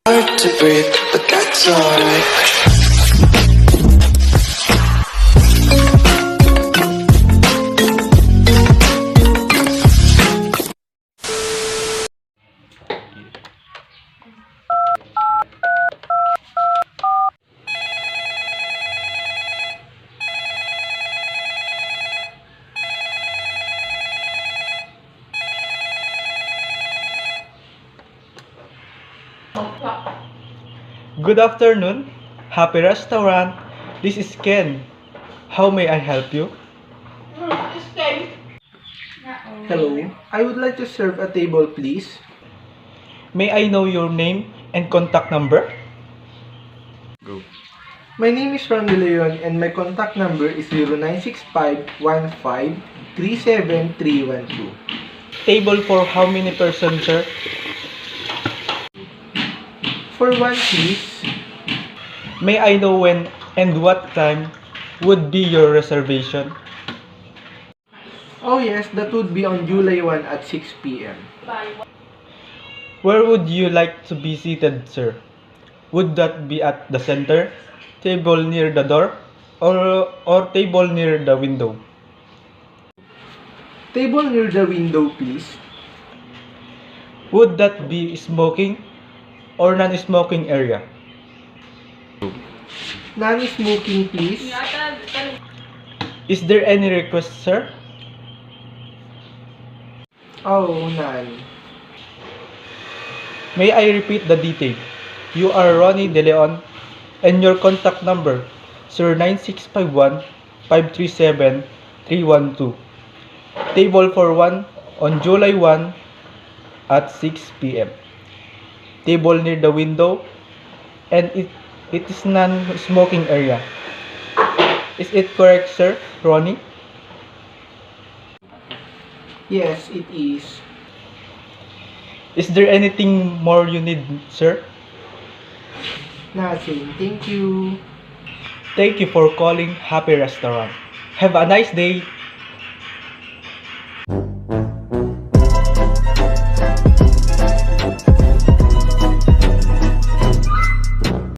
Hard to breathe, but that's alright. Good afternoon, Happy Restaurant. This is Ken. How may I help you? Hello, I would like to serve a table, please. May I know your name and contact number? My name is Ron De Leon and my contact number is 0965-15-37312. Table for how many persons, sir? For one, please. May I know when and what time would be your reservation? Oh yes, that would be on July 1 at 6 p.m. Where would you like to be seated, sir? Would that be at the center, table near the door, or table near the window? Table near the window, please. Would that be smoking or non-smoking area? Non-smoking, please. Is there any request, sir? Oh, none. May I repeat the detail? You are Ronnie De Leon and your contact number 09651-537-312. Table for 1 on July 1 at 6 p.m. Table near the window and it is non-smoking area. Is it correct, sir, Ronnie? Yes, it is. Is there anything more you need, sir? Nothing. Thank you. Thank you for calling Happy Restaurant. Have a nice day.